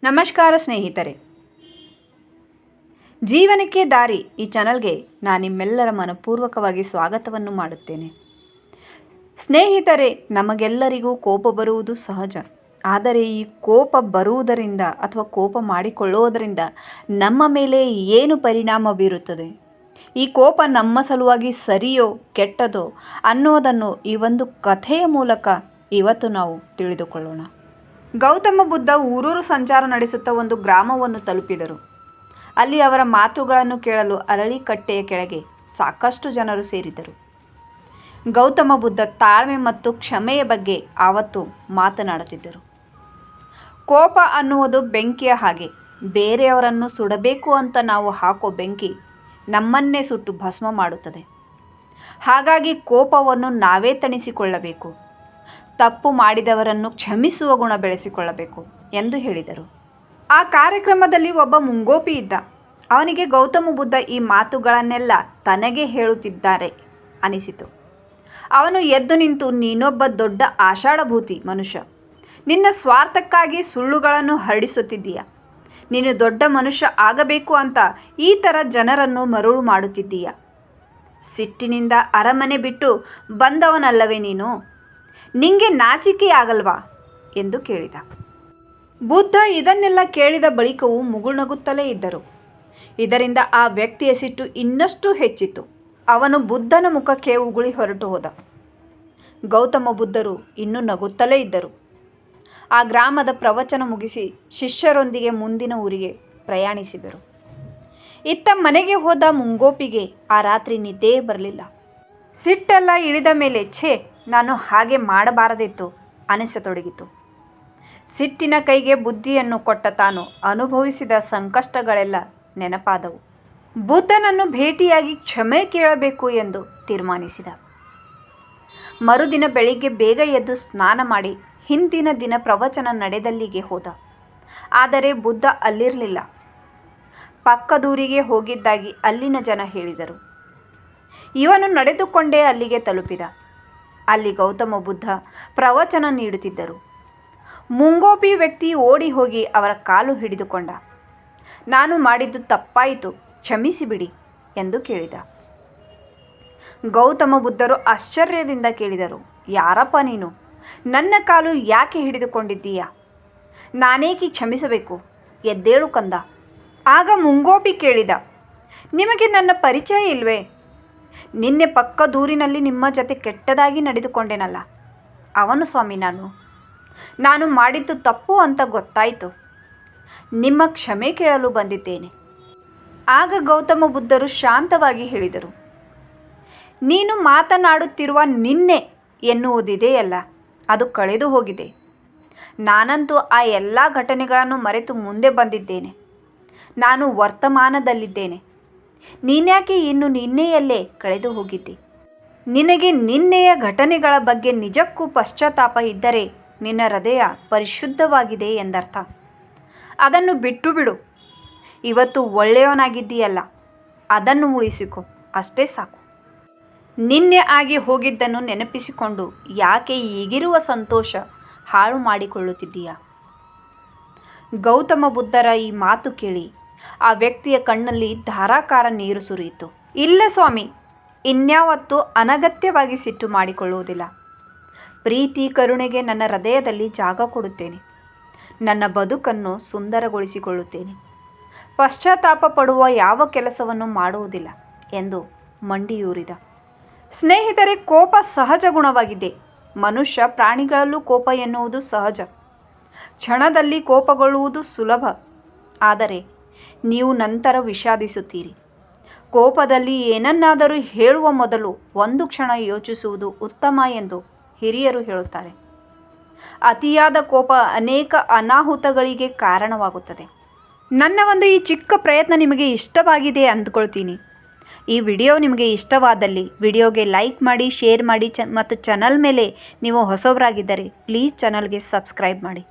ನಮಸ್ಕಾರ ಸ್ನೇಹಿತರೆ, ಜೀವನಕ್ಕೆ ದಾರಿ ಈ ಚಾನಲ್ಗೆ ನಾನು ನಿಮ್ಮೆಲ್ಲರ ಮನಪೂರ್ವಕವಾಗಿ ಸ್ವಾಗತವನ್ನು ಮಾಡುತ್ತೇನೆ. ಸ್ನೇಹಿತರೆ, ನಮಗೆಲ್ಲರಿಗೂ ಕೋಪ ಬರುವುದು ಸಹಜ. ಆದರೆ ಈ ಕೋಪ ಬರುವುದರಿಂದ ಅಥವಾ ಕೋಪ ಮಾಡಿಕೊಳ್ಳುವುದರಿಂದ ನಮ್ಮ ಮೇಲೆ ಏನು ಪರಿಣಾಮ ಬೀರುತ್ತದೆ, ಈ ಕೋಪ ನಮ್ಮ ಸಲುವಾಗಿ ಸರಿಯೋ ಕೆಟ್ಟದೋ ಅನ್ನೋದನ್ನು ಈ ಒಂದು ಕಥೆಯ ಮೂಲಕ ಇವತ್ತು ನಾವು ತಿಳಿದುಕೊಳ್ಳೋಣ. ಗೌತಮ ಬುದ್ಧ ಊರೂರು ಸಂಚಾರ ನಡೆಸುತ್ತಾ ಒಂದು ಗ್ರಾಮವನ್ನು ತಲುಪಿದರು. ಅಲ್ಲಿ ಅವರ ಮಾತುಗಳನ್ನು ಕೇಳಲು ಅರಳಿಕಟ್ಟೆಯ ಕೆಳಗೆ ಸಾಕಷ್ಟು ಜನರು ಸೇರಿದರು. ಗೌತಮ ಬುದ್ಧ ತಾಳ್ಮೆ ಮತ್ತು ಕ್ಷಮೆಯ ಬಗ್ಗೆ ಆವತ್ತು ಮಾತನಾಡುತ್ತಿದ್ದರು. ಕೋಪ ಅನ್ನುವುದು ಬೆಂಕಿಯ ಹಾಗೆ. ಬೇರೆಯವರನ್ನು ಸುಡಬೇಕು ಅಂತ ನಾವು ಹಾಕೋ ಬೆಂಕಿ ನಮ್ಮನ್ನೇ ಸುಟ್ಟು ಭಸ್ಮ ಮಾಡುತ್ತದೆ. ಹಾಗಾಗಿ ಕೋಪವನ್ನು ನಾವೇ ತಣಿಸಿಕೊಳ್ಳಬೇಕು. ತಪ್ಪು ಮಾಡಿದವರನ್ನು ಕ್ಷಮಿಸುವ ಗುಣ ಬೆಳೆಸಿಕೊಳ್ಳಬೇಕು ಎಂದು ಹೇಳಿದರು. ಆ ಕಾರ್ಯಕ್ರಮದಲ್ಲಿ ಒಬ್ಬ ಮುಂಗೋಪಿ ಇದ್ದ. ಅವನಿಗೆ ಗೌತಮ ಬುದ್ಧ ಈ ಮಾತುಗಳನ್ನೆಲ್ಲ ತನಗೆ ಹೇಳುತ್ತಿದ್ದಾರೆ ಅನಿಸಿತು. ಅವನು ಎದ್ದು ನಿಂತು, ನೀನೊಬ್ಬ ದೊಡ್ಡ ಆಷಾಢಭೂತಿ ಮನುಷ್ಯ. ನಿನ್ನ ಸ್ವಾರ್ಥಕ್ಕಾಗಿ ಸುಳ್ಳುಗಳನ್ನು ಹರಡಿಸುತ್ತಿದ್ದೀಯ. ನೀನು ದೊಡ್ಡ ಮನುಷ್ಯ ಆಗಬೇಕು ಅಂತ ಈ ಥರ ಜನರನ್ನು ಮರುಳು ಮಾಡುತ್ತಿದ್ದೀಯ. ಸಿಟ್ಟಿನಿಂದ ಅರಮನೆ ಬಿಟ್ಟು ಬಂದವನಲ್ಲವೇ ನೀನು? ನಿಂಗೆ ನಾಚಿಕೆಯಾಗಲ್ವಾ ಎಂದು ಕೇಳಿದ. ಬುದ್ಧ ಇದನ್ನೆಲ್ಲ ಕೇಳಿದ ಬಳಿಕವೂ ಮುಗುಳ್ನಗುತ್ತಲೇ ಇದ್ದರು. ಇದರಿಂದ ಆ ವ್ಯಕ್ತಿಯ ಸಿಟ್ಟು ಇನ್ನಷ್ಟು ಹೆಚ್ಚಿತು. ಅವನು ಬುದ್ಧನ ಮುಖಕ್ಕೆ ಉಗುಳಿ ಹೊರಟು ಹೋದ. ಗೌತಮ ಬುದ್ಧರು ಇನ್ನೂ ನಗುತ್ತಲೇ ಇದ್ದರು. ಆ ಗ್ರಾಮದ ಪ್ರವಚನ ಮುಗಿಸಿ ಶಿಷ್ಯರೊಂದಿಗೆ ಮುಂದಿನ ಊರಿಗೆ ಪ್ರಯಾಣಿಸಿದರು. ಇತ್ತ ಮನೆಗೆ ಹೋದ ಮುಂಗೋಪಿಗೆ ಆ ರಾತ್ರಿ ನಿದ್ದೆಯೇ ಬರಲಿಲ್ಲ. ಸಿಟ್ಟೆಲ್ಲ ಇಳಿದ ಮೇಲೆ ನಾನು ಹಾಗೆ ಮಾಡಬಾರದಿತ್ತು ಅನಿಸತೊಡಗಿತು. ಸಿಟ್ಟಿನ ಕೈಗೆ ಬುದ್ಧಿಯನ್ನು ಕೊಟ್ಟ ತಾನು ಅನುಭವಿಸಿದ ಸಂಕಷ್ಟಗಳೆಲ್ಲ ನೆನಪಾದವು. ಬುದ್ಧನನ್ನು ಭೇಟಿಯಾಗಿ ಕ್ಷಮೆ ಕೇಳಬೇಕು ಎಂದು ತೀರ್ಮಾನಿಸಿದ. ಮರುದಿನ ಬೆಳಿಗ್ಗೆ ಬೇಗ ಎದ್ದು ಸ್ನಾನ ಮಾಡಿ ಹಿಂದಿನ ದಿನ ಪ್ರವಚನ ನಡೆದಲ್ಲಿಗೆ ಹೋದ. ಆದರೆ ಬುದ್ಧ ಅಲ್ಲಿರಲಿಲ್ಲ. ಪಕ್ಕದೂರಿಗೆ ಹೋಗಿದ್ದಾಗಿ ಅಲ್ಲಿನ ಜನ ಹೇಳಿದರು. ಇವನು ನಡೆದುಕೊಂಡೇ ಅಲ್ಲಿಗೆ ತಲುಪಿದ. ಅಲ್ಲಿ ಗೌತಮ ಬುದ್ಧ ಪ್ರವಚನ ನೀಡುತ್ತಿದ್ದರು. ಮುಂಗೋಪಿ ವ್ಯಕ್ತಿ ಓಡಿ ಹೋಗಿ ಅವರ ಕಾಲು ಹಿಡಿದುಕೊಂಡ. ನಾನು ಮಾಡಿದ್ದು ತಪ್ಪಾಯಿತು, ಕ್ಷಮಿಸಿಬಿಡಿ ಎಂದು ಕೇಳಿದ. ಗೌತಮ ಬುದ್ಧರು ಆಶ್ಚರ್ಯದಿಂದ ಕೇಳಿದರು, ಯಾರಪ್ಪ ನೀನು? ನನ್ನ ಕಾಲು ಯಾಕೆ ಹಿಡಿದುಕೊಂಡಿದ್ದೀಯಾ? ನಾನೇಕೆ ಕ್ಷಮಿಸಬೇಕು? ಎದ್ದೇಳು ಕಂದ. ಆಗ ಮುಂಗೋಪಿ ಕೇಳಿದ, ನಿಮಗೆ ನನ್ನ ಪರಿಚಯ ಇಲ್ವೇ? ನಿನ್ನೆ ಪಕ್ಕ ದೂರಿನಲ್ಲಿ ನಿಮ್ಮ ಜೊತೆ ಕೆಟ್ಟದಾಗಿ ನಡೆದುಕೊಂಡೆನಲ್ಲ, ಅವನು ಸ್ವಾಮಿ ನಾನು ಮಾಡಿದ್ದು ತಪ್ಪು ಅಂತ ಗೊತ್ತಾಯಿತು. ನಿಮ್ಮ ಕ್ಷಮೆ ಕೇಳಲು ಬಂದಿದ್ದೇನೆ. ಆಗ ಗೌತಮ ಬುದ್ಧರು ಶಾಂತವಾಗಿ ಹೇಳಿದರು, ನೀನು ಮಾತನಾಡುತ್ತಿರುವ ನಿನ್ನೆ ಎನ್ನುವುದಿದೆಯಲ್ಲ, ಅದು ಕಳೆದು ಹೋಗಿದೆ. ನಾನಂತೂ ಆ ಎಲ್ಲ ಘಟನೆಗಳನ್ನು ಮರೆತು ಮುಂದೆ ಬಂದಿದ್ದೇನೆ. ನಾನು ವರ್ತಮಾನದಲ್ಲಿದ್ದೇನೆ. ನೀನ್ಯಾಕೆ ಇನ್ನು ನಿನ್ನೆಯಲ್ಲೇ ಕಳೆದು ಹೋಗಿದ್ದಿ? ನಿನಗೆ ನಿನ್ನೆಯ ಘಟನೆಗಳ ಬಗ್ಗೆ ನಿಜಕ್ಕೂ ಪಶ್ಚಾತ್ತಾಪ ಇದ್ದರೆ ನಿನ್ನ ಹೃದಯ ಪರಿಶುದ್ಧವಾಗಿದೆ ಎಂದರ್ಥ. ಅದನ್ನು ಬಿಟ್ಟು ಬಿಡು. ಇವತ್ತು ಒಳ್ಳೆಯವನಾಗಿದ್ದೀಯಲ್ಲ, ಅದನ್ನು ಉಳಿಸಿಕೊ, ಅಷ್ಟೇ ಸಾಕು. ನಿನ್ನೆ ಆಗಿ ಹೋಗಿದ್ದನ್ನು ನೆನಪಿಸಿಕೊಂಡು ಯಾಕೆ ಈಗಿರುವ ಸಂತೋಷ ಹಾಳು ಮಾಡಿಕೊಳ್ಳುತ್ತಿದ್ದೀಯ? ಗೌತಮ ಬುದ್ಧರ ಈ ಮಾತು ಕೇಳಿ ಆ ವ್ಯಕ್ತಿಯ ಕಣ್ಣಲ್ಲಿ ಧಾರಾಕಾರ ನೀರು ಸುರಿಯಿತು. ಇಲ್ಲ ಸ್ವಾಮಿ, ಇನ್ಯಾವತ್ತೂ ಅನಗತ್ಯವಾಗಿ ಸಿಟ್ಟು ಮಾಡಿಕೊಳ್ಳುವುದಿಲ್ಲ. ಪ್ರೀತಿ ಕರುಣೆಗೆ ನನ್ನ ಹೃದಯದಲ್ಲಿ ಜಾಗ ಕೊಡುತ್ತೇನೆ. ನನ್ನ ಬದುಕನ್ನು ಸುಂದರಗೊಳಿಸಿಕೊಳ್ಳುತ್ತೇನೆ. ಪಶ್ಚಾತ್ತಾಪ ಪಡುವ ಯಾವ ಕೆಲಸವನ್ನು ಮಾಡುವುದಿಲ್ಲ ಎಂದು ಮಂಡಿಯೂರಿದ. ಸ್ನೇಹಿತರೆ, ಕೋಪ ಸಹಜ ಗುಣವಾಗಿದೆ. ಮನುಷ್ಯ ಪ್ರಾಣಿಗಳಲ್ಲೂ ಕೋಪ ಎನ್ನುವುದು ಸಹಜ. ಕ್ಷಣದಲ್ಲಿ ಕೋಪಗೊಳ್ಳುವುದು ಸುಲಭ. ಆದರೆ ನೀವು ನಂತರ ವಿಷಾದಿಸುತ್ತೀರಿ. ಕೋಪದಲ್ಲಿ ಏನನ್ನಾದರೂ ಹೇಳುವ ಮೊದಲು ಒಂದು ಕ್ಷಣ ಯೋಚಿಸುವುದು ಉತ್ತಮ ಎಂದು ಹಿರಿಯರು ಹೇಳುತ್ತಾರೆ. ಅತಿಯಾದ ಕೋಪ ಅನೇಕ ಅನಾಹುತಗಳಿಗೆ ಕಾರಣವಾಗುತ್ತದೆ. ನನ್ನ ಒಂದು ಈ ಚಿಕ್ಕ ಪ್ರಯತ್ನ ನಿಮಗೆ ಇಷ್ಟವಾಗಿದೆ ಅಂದ್ಕೊಳ್ತೀನಿ. ಈ ವಿಡಿಯೋ ನಿಮಗೆ ಇಷ್ಟವಾದಲ್ಲಿ ವಿಡಿಯೋಗೆ ಲೈಕ್ ಮಾಡಿ, ಶೇರ್ ಮಾಡಿ ಮತ್ತು ಚಾನಲ್ ಮೇಲೆ ನೀವು ಹೊಸಬರಾಗಿದ್ದರೆ ಪ್ಲೀಸ್ ಚಾನಲ್ಗೆ ಸಬ್ಸ್ಕ್ರೈಬ್ ಮಾಡಿ.